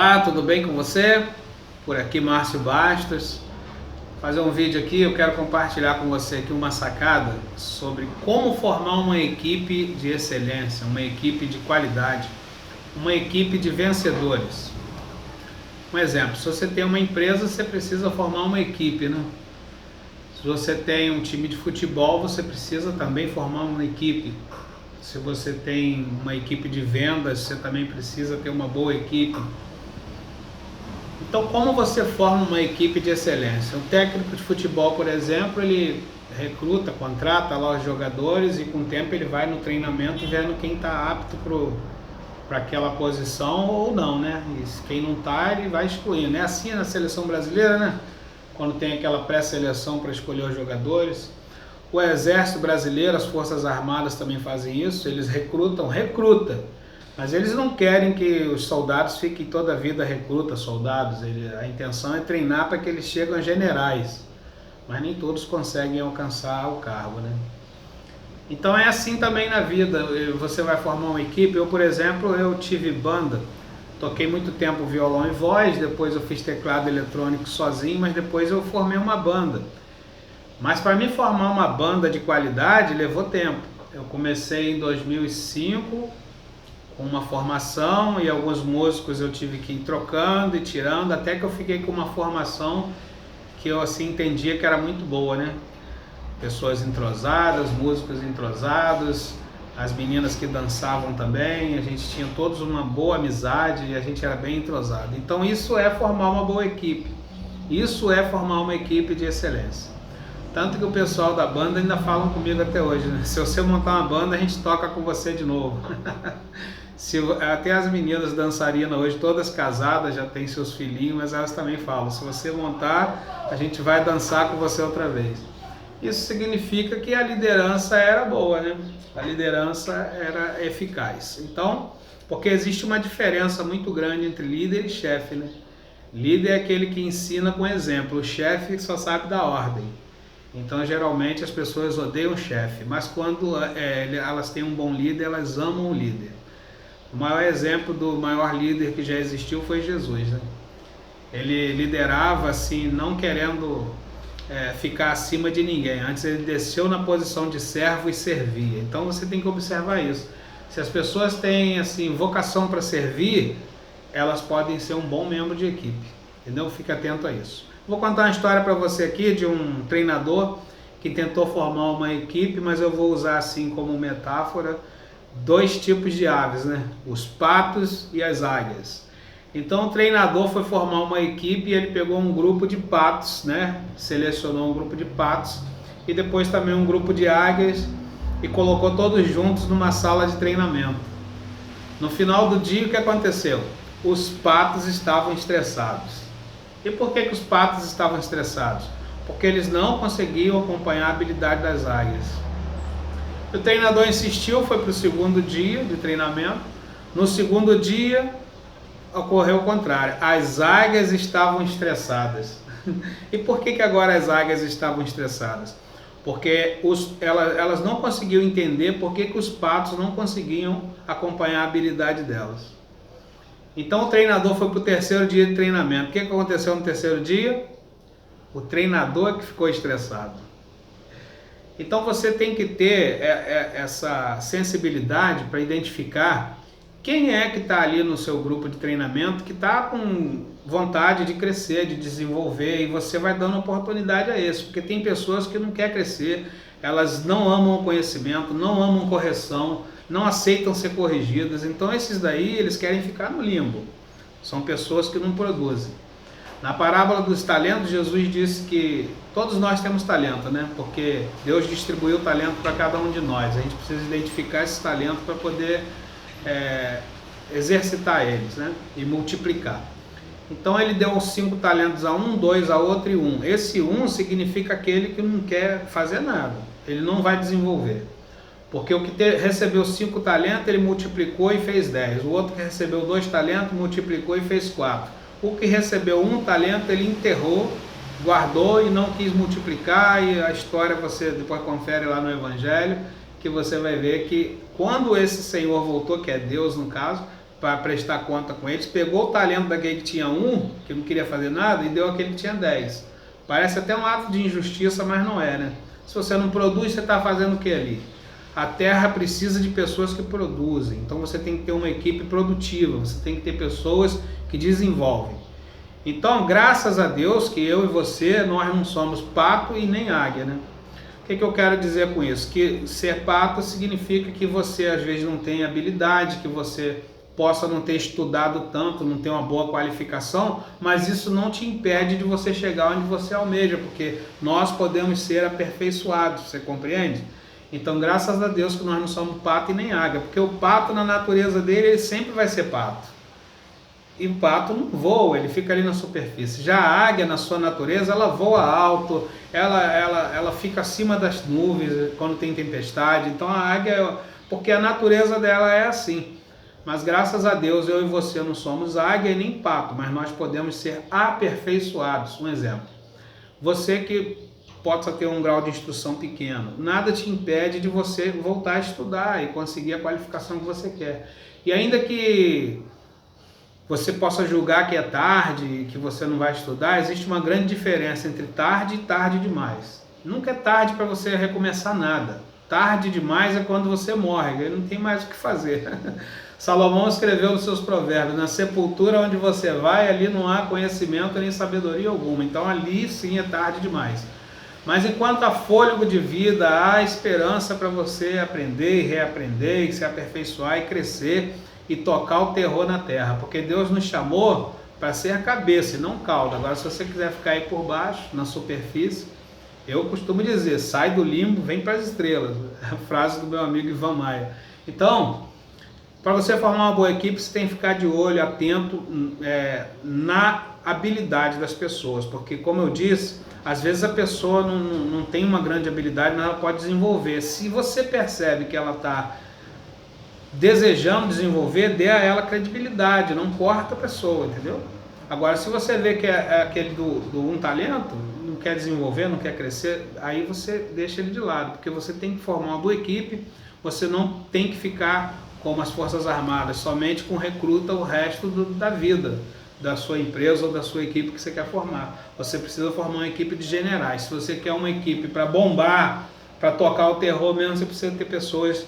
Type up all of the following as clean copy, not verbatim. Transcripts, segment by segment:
Olá, tudo bem com você? Por aqui Márcio Bastos. Fazer um vídeo aqui, eu quero compartilhar com você aqui uma sacada sobre como formar uma equipe de excelência, uma equipe de qualidade, uma equipe de vencedores. Um exemplo, se você tem uma empresa, você precisa formar uma equipe, né? Se você tem um time de futebol, você precisa também formar uma equipe. Se você tem uma equipe de vendas, você também precisa ter uma boa equipe. Então, como você forma uma equipe de excelência? Um técnico de futebol, por exemplo, ele recruta, contrata lá os jogadores e com o tempo ele vai no treinamento vendo quem está apto para aquela posição ou não, né? E quem não está, ele vai excluindo. É assim na seleção brasileira, né? Quando tem aquela pré-seleção para escolher os jogadores. O Exército Brasileiro, as Forças Armadas também fazem isso, eles recrutam, mas eles não querem que os soldados fiquem toda a vida soldados, a intenção é treinar para que eles cheguem a generais, mas nem todos conseguem alcançar o cargo, né? Então é assim também na vida, você vai formar uma equipe. Eu, por exemplo, eu tive banda, toquei muito tempo violão e voz, depois eu fiz teclado eletrônico sozinho, mas depois eu formei uma banda. Mas para mim formar uma banda de qualidade levou tempo. Eu comecei em 2005 com uma formação e alguns músicos eu tive que ir trocando e tirando, até que eu fiquei com uma formação que eu assim entendia que era muito boa, né? Pessoas entrosadas, músicos entrosados, as meninas que dançavam também, a gente tinha todos uma boa amizade e a gente era bem entrosado. Então isso é formar uma boa equipe, isso é formar uma equipe de excelência. Tanto que o pessoal da banda ainda falam comigo até hoje, né? Se você montar uma banda, a gente toca com você de novo. Até as meninas dançarinas hoje, todas casadas, já têm seus filhinhos, mas elas também falam, se você montar, a gente vai dançar com você outra vez. Isso significa que a liderança era boa, né? A liderança era eficaz. Então, porque existe uma diferença muito grande entre líder e chefe, né? Líder é aquele que ensina com exemplo, o chefe só sabe dar ordem. Então, geralmente, as pessoas odeiam o chefe, mas quando elas têm um bom líder, elas amam o líder. O maior exemplo do maior líder que já existiu foi Jesus, né? Ele liderava assim, não querendo ficar acima de ninguém. Antes ele desceu na posição de servo e servia. Então, você tem que observar isso. Se as pessoas têm assim, vocação para servir, elas podem ser um bom membro de equipe. Entendeu? Fique atento a isso. Vou contar uma história para você aqui de um treinador que tentou formar uma equipe, mas eu vou usar assim como metáfora dois tipos de aves, né? Os patos e as águias. Então o treinador foi formar uma equipe e ele pegou um grupo de patos, né? Selecionou um grupo de patos e depois também um grupo de águias e colocou todos juntos numa sala de treinamento. No final do dia, o que aconteceu? Os patos estavam estressados. E por que os patos estavam estressados? Porque eles não conseguiam acompanhar a habilidade das águias. O treinador insistiu, foi para o segundo dia de treinamento. No segundo dia, ocorreu o contrário. As águias estavam estressadas. E por que agora as águias estavam estressadas? Porque elas não conseguiam entender por que os patos não conseguiam acompanhar a habilidade delas. Então o treinador foi para o terceiro dia de treinamento. O que aconteceu no terceiro dia? O treinador que ficou estressado. Então você tem que ter essa sensibilidade para identificar quem é que está ali no seu grupo de treinamento que está com vontade de crescer, de desenvolver, e você vai dando oportunidade a isso, porque tem pessoas que não querem crescer, elas não amam o conhecimento, não amam correção, não aceitam ser corrigidas. Então esses daí, eles querem ficar no limbo. São pessoas que não produzem. Na parábola dos talentos, Jesus disse que todos nós temos talento, né? Porque Deus distribuiu o talento para cada um de nós. A gente precisa identificar esse talento para poder exercitar eles, né? E multiplicar. Então ele deu 5 talentos a um, 2 a outro e 1. Esse 1 significa aquele que não quer fazer nada. Ele não vai desenvolver. Porque o que recebeu 5 talentos, ele multiplicou e fez 10. O outro que recebeu 2 talentos, multiplicou e fez 4. O que recebeu 1 talento, ele enterrou, guardou e não quis multiplicar. E a história você depois confere lá no Evangelho, que você vai ver que quando esse Senhor voltou, que é Deus no caso, para prestar conta com eles, pegou o talento daquele que tinha 1, que não queria fazer nada, e deu aquele que tinha 10. Parece até um ato de injustiça, mas não é, né? Se você não produz, você está fazendo o que ali? A terra precisa de pessoas que produzem, então você tem que ter uma equipe produtiva, você tem que ter pessoas que desenvolvem. Então, graças a Deus que eu e você, nós não somos pato e nem águia, né? O que eu quero dizer com isso? Que ser pato significa que você às vezes não tem habilidade, que você possa não ter estudado tanto, não ter uma boa qualificação, mas isso não te impede de você chegar onde você almeja, porque nós podemos ser aperfeiçoados, você compreende? Então, graças a Deus que nós não somos pato e nem águia, porque o pato, na natureza dele, ele sempre vai ser pato. E o pato não voa, ele fica ali na superfície. Já a águia, na sua natureza, ela voa alto, ela fica acima das nuvens quando tem tempestade. Então a águia, porque a natureza dela é assim. Mas graças a Deus, eu e você não somos águia e nem pato, mas nós podemos ser aperfeiçoados. Um exemplo, você que possa ter um grau de instrução pequeno, nada te impede de você voltar a estudar e conseguir a qualificação que você quer. E ainda que você possa julgar que é tarde, que você não vai estudar, existe uma grande diferença entre tarde e tarde demais. Nunca é tarde para você recomeçar nada. Tarde demais é quando você morre, aí não tem mais o que fazer. Salomão escreveu nos seus provérbios: na sepultura onde você vai, ali não há conhecimento nem sabedoria alguma. Então ali sim é tarde demais. Mas enquanto há fôlego de vida, há esperança para você aprender e reaprender, e se aperfeiçoar e crescer e tocar o terror na terra, porque Deus nos chamou para ser a cabeça e não cauda. Agora, se você quiser ficar aí por baixo, na superfície, eu costumo dizer: sai do limbo, vem para as estrelas. A frase do meu amigo Ivan Maia. Então, para você formar uma boa equipe, você tem que ficar de olho, atento na habilidade das pessoas, porque, como eu disse, às vezes a pessoa não tem uma grande habilidade, mas ela pode desenvolver. Se você percebe que ela está desejando desenvolver, dê a ela credibilidade, não corta a pessoa, entendeu? Agora, se você vê que é aquele do talento, não quer desenvolver, não quer crescer, aí você deixa ele de lado, porque você tem que formar uma boa equipe, você não tem que ficar como as Forças Armadas, somente com recruta o resto da vida da sua empresa ou da sua equipe que você quer formar. Você precisa formar uma equipe de generais. Se você quer uma equipe para bombar, para tocar o terror mesmo, você precisa ter pessoas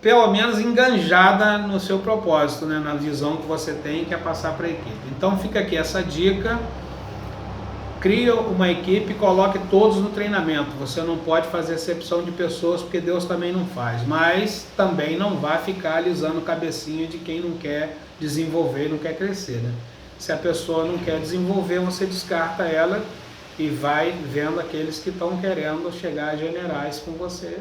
pelo menos enganjada no seu propósito, né? Na visão que você tem, que é passar para a equipe. Então fica aqui essa dica: cria uma equipe e coloque todos no treinamento. Você não pode fazer exceção de pessoas, porque Deus também não faz, mas também não vai ficar alisando cabecinha de quem não quer desenvolver, não quer crescer, né? Se a pessoa não quer desenvolver, você descarta ela e vai vendo aqueles que estão querendo chegar a generais com você,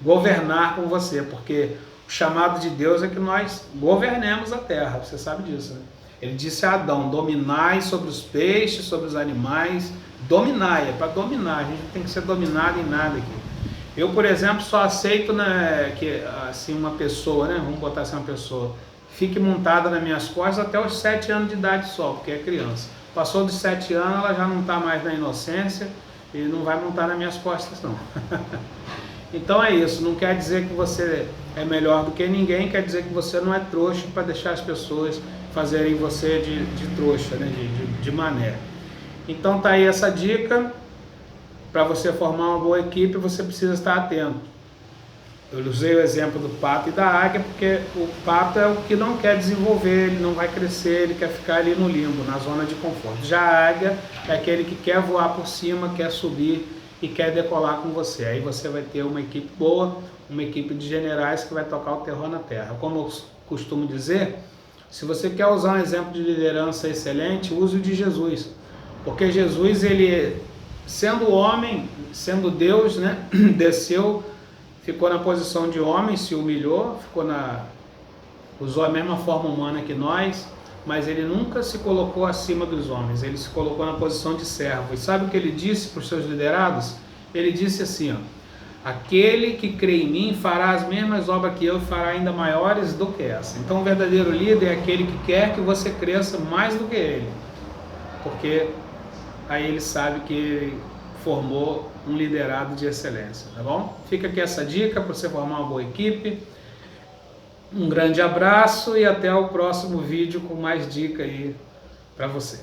governar com você, porque o chamado de Deus é que nós governemos a terra, você sabe disso, né? Ele disse a Adão: dominai sobre os peixes, sobre os animais. Dominai, é para dominar, a gente não tem que ser dominado em nada aqui. Eu, por exemplo, só aceito, né, que assim, uma pessoa, né, vamos botar assim, uma pessoa fique montada nas minhas costas até os 7 anos de idade só, porque é criança. Passou dos 7 anos, ela já não está mais na inocência e não vai montar nas minhas costas, não. Então é isso, não quer dizer que você é melhor do que ninguém, quer dizer que você não é trouxa para deixar as pessoas fazerem você de trouxa, né? de mané. Então tá aí essa dica: para você formar uma boa equipe, você precisa estar atento. Eu usei o exemplo do pato e da águia, porque o pato é o que não quer desenvolver, ele não vai crescer, ele quer ficar ali no limbo, na zona de conforto. Já a águia é aquele que quer voar por cima, quer subir e quer decolar com você. Aí você vai ter uma equipe boa, uma equipe de generais que vai tocar o terror na terra. Como eu costumo dizer, se você quer usar um exemplo de liderança excelente, use o de Jesus. Porque Jesus, ele, sendo homem, sendo Deus, né, desceu, ficou na posição de homem, se humilhou, usou a mesma forma humana que nós, mas ele nunca se colocou acima dos homens, ele se colocou na posição de servo. E sabe o que ele disse para os seus liderados? Ele disse assim, ó: aquele que crê em mim fará as mesmas obras que eu, fará ainda maiores do que essa. Então o verdadeiro líder é aquele que quer que você cresça mais do que ele, porque aí ele sabe que ele formou um liderado de excelência, tá bom? Fica aqui essa dica para você formar uma boa equipe. Um grande abraço e até o próximo vídeo com mais dica aí para você.